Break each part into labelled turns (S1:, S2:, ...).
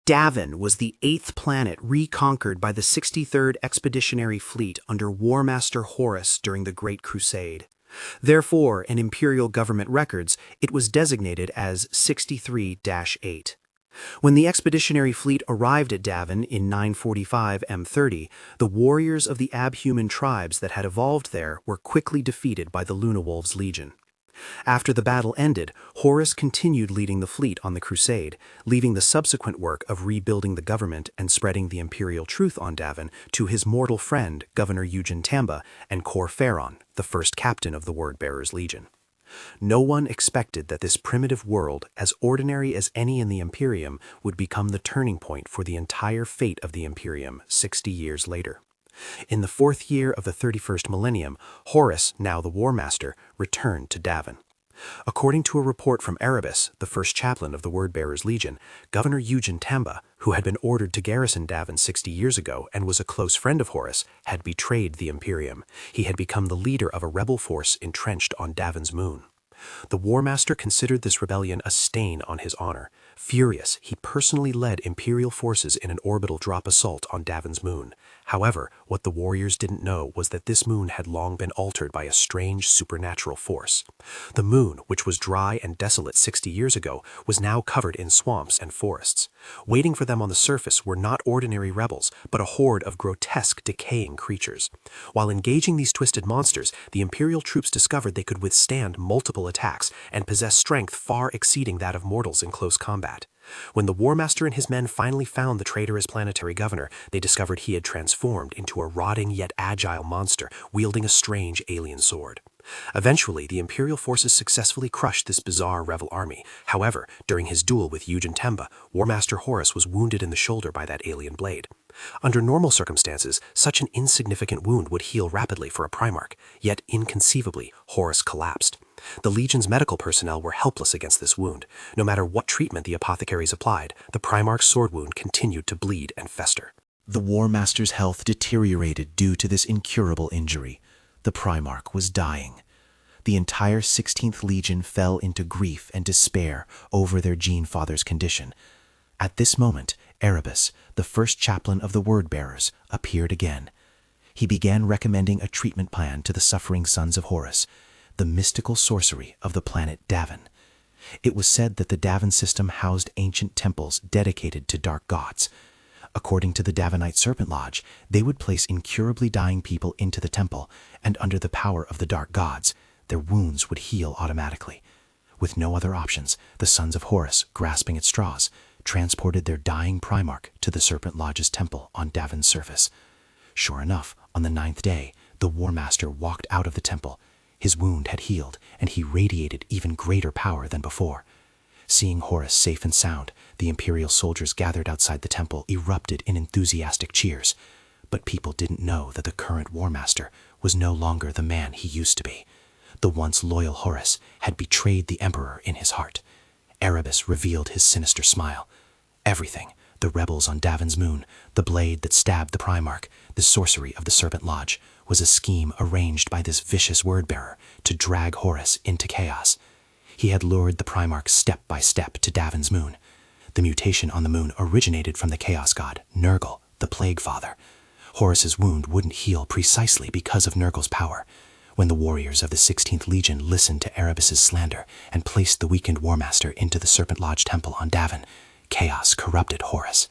S1: Davin was the 8th planet reconquered by the 63rd Expeditionary Fleet under Warmaster Horus during the Great Crusade. Therefore, in Imperial government records, it was designated as 63-8. When the Expeditionary Fleet arrived at Davin in 945 M30, the warriors of the abhuman tribes that had evolved there were quickly defeated by the Lunawolves Legion. After the battle ended, Horus continued leading the fleet on the crusade, leaving the subsequent work of rebuilding the government and spreading the imperial truth on Davin to his mortal friend, Governor Eugen Tamba, and Cor Pharon, the first captain of the Word-Bearers Legion. No one expected that this primitive world, as ordinary as any in the Imperium, would become the turning point for the entire fate of the Imperium 60 years later. In the 4th year of the 31st millennium, Horus, now the Warmaster, returned to Davin. According to a report from Erebus, the first chaplain of the Word-Bearers Legion, Governor Eugen Tamba, who had been ordered to garrison Davin 60 years ago and was a close friend of Horus, had betrayed the Imperium. He had become the leader of a rebel force entrenched on Davin's moon. The Warmaster considered this rebellion a stain on his honor. Furious, he personally led Imperial forces in an orbital drop assault on Davin's moon. However, what the warriors didn't know was that this moon had long been altered by a strange supernatural force. The moon, which was dry and desolate 60 years ago, was now covered in swamps and forests. Waiting for them on the surface were not ordinary rebels, but a horde of grotesque, decaying creatures. While engaging these twisted monsters, the Imperial troops discovered they could withstand multiple attacks and possess strength far exceeding that of mortals in close combat. When the Warmaster and his men finally found the traitorous planetary governor, they discovered he had transformed into a rotting yet agile monster wielding a strange alien sword. Eventually, the Imperial forces successfully crushed this bizarre rebel army. However, during his duel with Eugen Tamba, Warmaster Horus was wounded in the shoulder by that alien blade. Under normal circumstances, such an insignificant wound would heal rapidly for a Primarch, yet inconceivably, Horus collapsed. The Legion's medical personnel were helpless against this wound. No matter what treatment the apothecaries applied, the Primarch's sword wound continued to bleed and fester.
S2: The Warmaster's health deteriorated due to this incurable injury. The Primarch was dying. The entire 16th Legion fell into grief and despair over their Gene-Father's condition. At this moment, Erebus, the first chaplain of the Word-Bearers, appeared again. He began recommending a treatment plan to the suffering sons of Horus, the mystical sorcery of the planet Davin. It was said that the Davin system housed ancient temples dedicated to dark gods. According to the Davinite Serpent Lodge, they would place incurably dying people into the temple, and under the power of the dark gods, their wounds would heal automatically. With no other options, the sons of Horus, grasping at straws, transported their dying Primarch to the Serpent Lodge's temple on Davin's surface. Sure enough, on the 9th day, the Warmaster walked out of the temple. His wound had healed, and he radiated even greater power than before. Seeing Horus safe and sound, the Imperial soldiers gathered outside the temple erupted in enthusiastic cheers. But people didn't know that the current Warmaster was no longer the man he used to be. The once loyal Horus had betrayed the Emperor in his heart. Erebus revealed his sinister smile. Everything, the rebels on Davin's moon, the blade that stabbed the Primarch, the sorcery of the Serpent Lodge, was a scheme arranged by this vicious word-bearer to drag Horus into chaos. He had lured the Primarch step by step to Davin's moon. The mutation on the moon originated from the chaos god, Nurgle, the Plague Father. Horus's wound wouldn't heal precisely because of Nurgle's power. When the warriors of the 16th Legion listened to Erebus's slander and placed the weakened Warmaster into the Serpent Lodge temple on Davin, chaos corrupted Horus.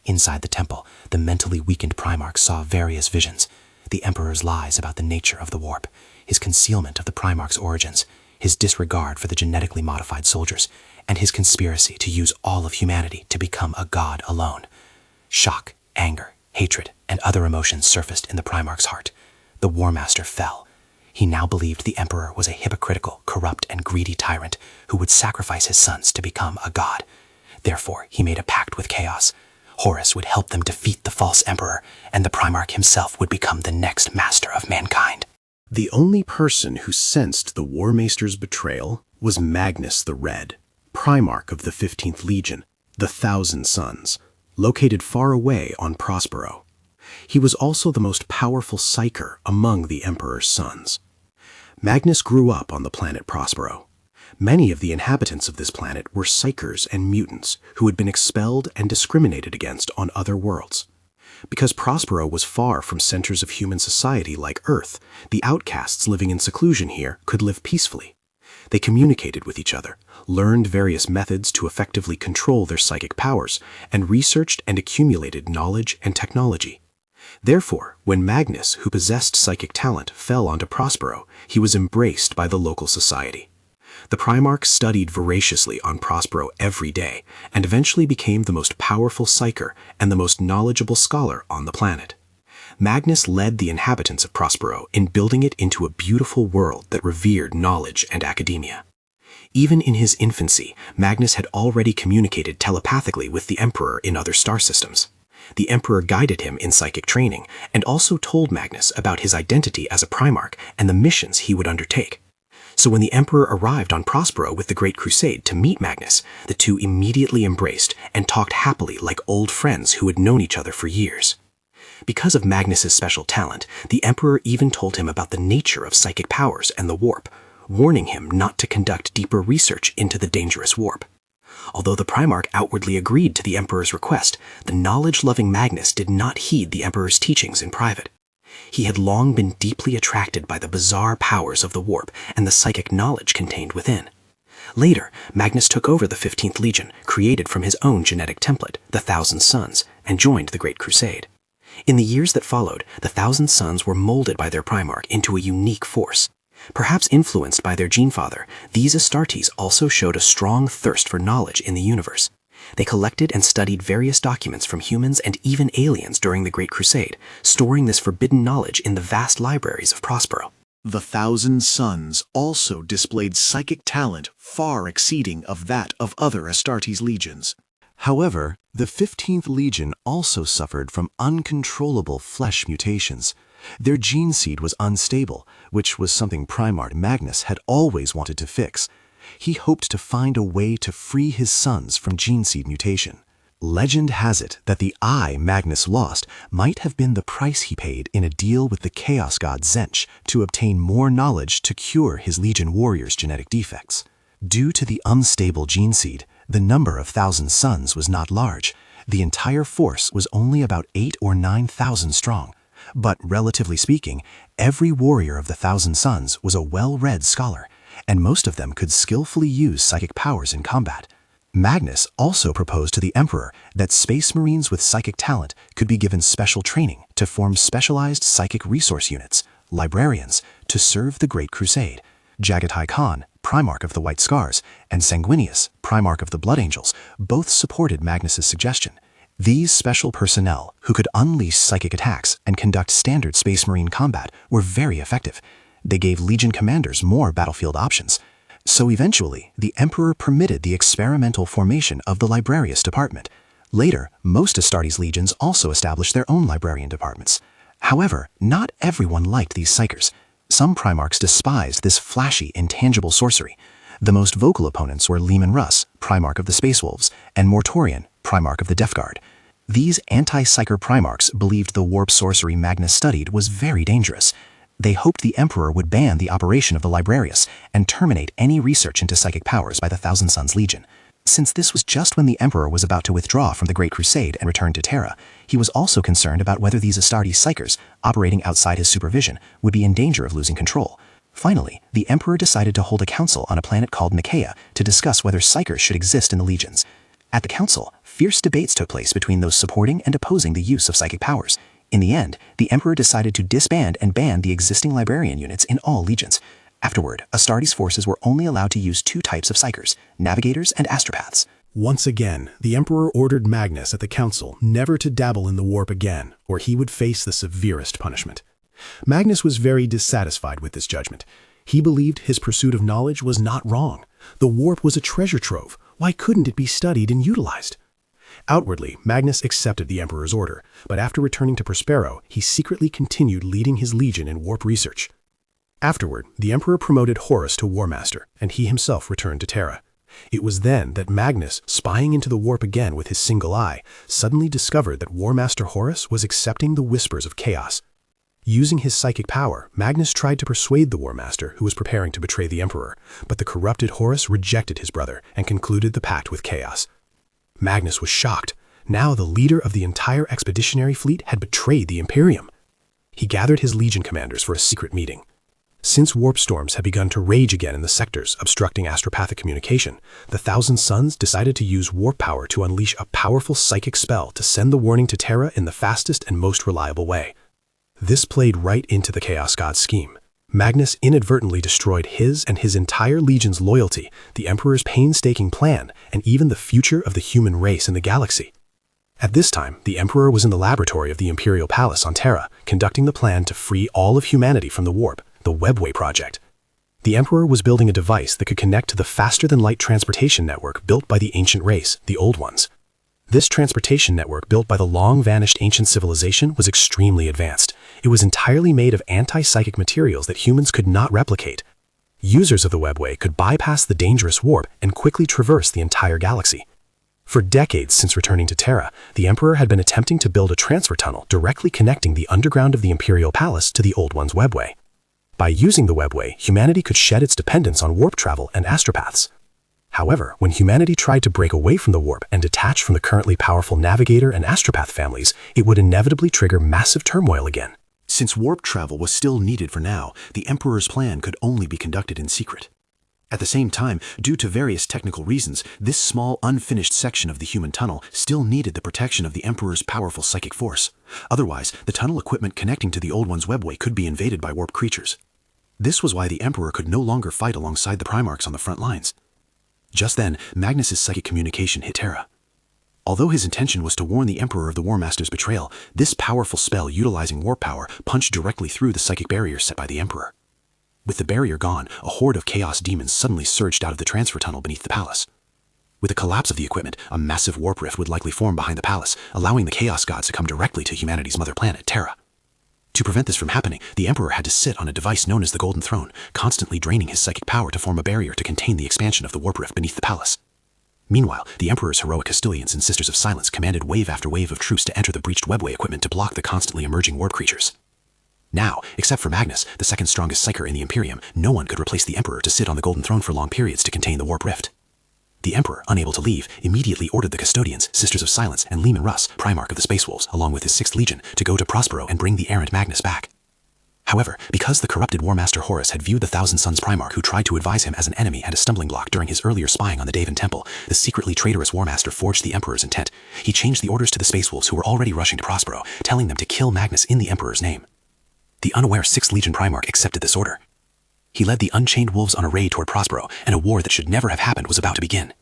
S2: Inside the temple, the mentally weakened Primarch saw various visions: the Emperor's lies about the nature of the warp, his concealment of the Primarch's origins, his disregard for the genetically modified soldiers, and his conspiracy to use all of humanity to become a god alone. Shock, anger, hatred, and other emotions surfaced in the Primarch's heart. The Warmaster fell. He now believed the Emperor was a hypocritical, corrupt, and greedy tyrant who would sacrifice his sons to become a god. Therefore, he made a pact with chaos. Horus would help them defeat the false Emperor, and the Primarch himself would become the next master of mankind.
S3: The only person who sensed the Warmaster's betrayal was Magnus the Red, Primarch of the 15th Legion, the Thousand Sons, located far away on Prospero. He was also the most powerful psyker among the Emperor's sons. Magnus grew up on the planet Prospero. Many of the inhabitants of this planet were psychers and mutants who had been expelled and discriminated against on other worlds. Because Prospero was far from centers of human society like Earth, the outcasts living in seclusion here could live peacefully. They communicated with each other, learned various methods to effectively control their psychic powers, and researched and accumulated knowledge and technology. Therefore, when Magnus, who possessed psychic talent, fell onto Prospero, he was embraced by the local society. The Primarch studied voraciously on Prospero every day, and eventually became the most powerful psyker and the most knowledgeable scholar on the planet. Magnus led the inhabitants of Prospero in building it into a beautiful world that revered knowledge and academia. Even in his infancy, Magnus had already communicated telepathically with the Emperor in other star systems. The Emperor guided him in psychic training and also told Magnus about his identity as a Primarch and the missions he would undertake. So when the Emperor arrived on Prospero with the Great Crusade to meet Magnus, the two immediately embraced and talked happily like old friends who had known each other for years. Because of Magnus's special talent, the Emperor even told him about the nature of psychic powers and the warp, warning him not to conduct deeper research into the dangerous warp. Although the Primarch outwardly agreed to the Emperor's request, the knowledge-loving Magnus did not heed the Emperor's teachings in private. He had long been deeply attracted by the bizarre powers of the warp and the psychic knowledge contained within. Later, Magnus took over the 15th Legion, created from his own genetic template, the Thousand Sons, and joined the Great Crusade. In the years that followed, the Thousand Sons were molded by their Primarch into a unique force. Perhaps influenced by their gene-father, these Astartes also showed a strong thirst for knowledge in the universe. They collected and studied various documents from humans and even aliens during the Great Crusade, storing this forbidden knowledge in the vast libraries of Prospero.
S2: The Thousand Sons also displayed psychic talent far exceeding of that of other Astartes legions. However, the 15th Legion also suffered from uncontrollable flesh mutations. Their gene seed was unstable, which was something Primarch Magnus had always wanted to fix. He hoped to find a way to free his sons from gene seed mutation. Legend has it that the eye Magnus lost might have been the price he paid in a deal with the Chaos God Tzeentch to obtain more knowledge to cure his Legion warriors' genetic defects. Due to the unstable gene seed, the number of Thousand Sons was not large. The entire force was only about 8,000 or 9,000 strong. But relatively speaking, every warrior of the Thousand Sons was a well-read scholar, and most of them could skillfully use psychic powers in combat. Magnus also proposed to the Emperor that Space Marines with psychic talent could be given special training to form specialized psychic resource units, librarians, to serve the Great Crusade. Jagatai Khan, Primarch of the White Scars, and Sanguinius, Primarch of the Blood Angels, both supported Magnus's suggestion. These special personnel, who could unleash psychic attacks and conduct standard Space Marine combat, were very effective. They gave Legion commanders more battlefield options. So eventually, the Emperor permitted the experimental formation of the Librarius Department. Later, most Astartes legions also established their own librarian departments. However, not everyone liked these psychers. Some Primarchs despised this flashy, intangible sorcery. The most vocal opponents were Leman Russ, Primarch of the Space Wolves, and Mortorian, Primarch of the Death Guard. These anti-psyker Primarchs believed the warp sorcery Magnus studied was very dangerous. They hoped the Emperor would ban the operation of the Librarius and terminate any research into psychic powers by the Thousand Sons Legion. Since this was just when the Emperor was about to withdraw from the Great Crusade and return to Terra, he was also concerned about whether these Astartes psychers, operating outside his supervision, would be in danger of losing control. Finally, the Emperor decided to hold a council on a planet called Nikaea to discuss whether psychers should exist in the legions. At the council, fierce debates took place between those supporting and opposing the use of psychic powers. In the end, the Emperor decided to disband and ban the existing librarian units in all legions. Afterward, Astartes forces were only allowed to use two types of psychers, navigators and astropaths.
S3: Once again, the Emperor ordered Magnus at the council never to dabble in the warp again, or he would face the severest punishment. Magnus was very dissatisfied with this judgment. He believed his pursuit of knowledge was not wrong. The warp was a treasure trove. Why couldn't it be studied and utilized? Outwardly, Magnus accepted the Emperor's order, but after returning to Prospero, he secretly continued leading his legion in warp research. Afterward, the Emperor promoted Horus to Warmaster, and he himself returned to Terra. It was then that Magnus, spying into the warp again with his single eye, suddenly discovered that Warmaster Horus was accepting the whispers of chaos. Using his psychic power, Magnus tried to persuade the Warmaster, who was preparing to betray the Emperor, but the corrupted Horus rejected his brother and concluded the pact with chaos. Magnus was shocked. Now the leader of the entire expeditionary fleet had betrayed the Imperium. He gathered his legion commanders for a secret meeting. Since warp storms had begun to rage again in the sectors, obstructing astropathic communication, the Thousand Sons decided to use warp power to unleash a powerful psychic spell to send the warning to Terra in the fastest and most reliable way. This played right into the Chaos God's scheme. Magnus inadvertently destroyed his and his entire legion's loyalty, the Emperor's painstaking plan, and even the future of the human race in the galaxy. At this time, the Emperor was in the laboratory of the Imperial Palace on Terra, conducting the plan to free all of humanity from the warp, the Webway Project. The Emperor was building a device that could connect to the faster-than-light transportation network built by the ancient race, the Old Ones. This transportation network built by the long-vanished ancient civilization was extremely advanced. It was entirely made of anti-psychic materials that humans could not replicate. Users of the Webway could bypass the dangerous warp and quickly traverse the entire galaxy. For decades since returning to Terra, the Emperor had been attempting to build a transfer tunnel directly connecting the underground of the Imperial Palace to the Old One's Webway. By using the Webway, humanity could shed its dependence on warp travel and astropaths. However, when humanity tried to break away from the warp and detach from the currently powerful navigator and astropath families, it would inevitably trigger massive turmoil again.
S2: Since warp travel was still needed for now, the Emperor's plan could only be conducted in secret. At the same time, due to various technical reasons, this small, unfinished section of the human tunnel still needed the protection of the Emperor's powerful psychic force. Otherwise, the tunnel equipment connecting to the Old One's Webway could be invaded by warp creatures. This was why the Emperor could no longer fight alongside the Primarchs on the front lines. Just then, Magnus's psychic communication hit Terra. Although his intention was to warn the Emperor of the Warmaster's betrayal, this powerful spell utilizing warp power punched directly through the psychic barrier set by the Emperor. With the barrier gone, a horde of chaos demons suddenly surged out of the transfer tunnel beneath the palace. With the collapse of the equipment, a massive warp rift would likely form behind the palace, allowing the Chaos Gods to come directly to humanity's mother planet, Terra. To prevent this from happening, the Emperor had to sit on a device known as the Golden Throne, constantly draining his psychic power to form a barrier to contain the expansion of the warp rift beneath the palace. Meanwhile, the Emperor's heroic Castilians and Sisters of Silence commanded wave after wave of troops to enter the breached Webway equipment to block the constantly emerging warp creatures. Now, except for Magnus, the second strongest psyker in the Imperium, no one could replace the Emperor to sit on the Golden Throne for long periods to contain the warp rift. The Emperor, unable to leave, immediately ordered the Custodians, Sisters of Silence, and Leman Russ, Primarch of the Space Wolves, along with his 6th Legion, to go to Prospero and bring the errant Magnus back. However, because the corrupted Warmaster Horus had viewed the Thousand Sons Primarch who tried to advise him as an enemy and a stumbling block during his earlier spying on the Davin Temple, the secretly traitorous Warmaster forged the Emperor's intent. He changed the orders to the Space Wolves who were already rushing to Prospero, telling them to kill Magnus in the Emperor's name. The unaware 6th Legion Primarch accepted this order. He led the Unchained Wolves on a raid toward Prospero, and a war that should never have happened was about to begin.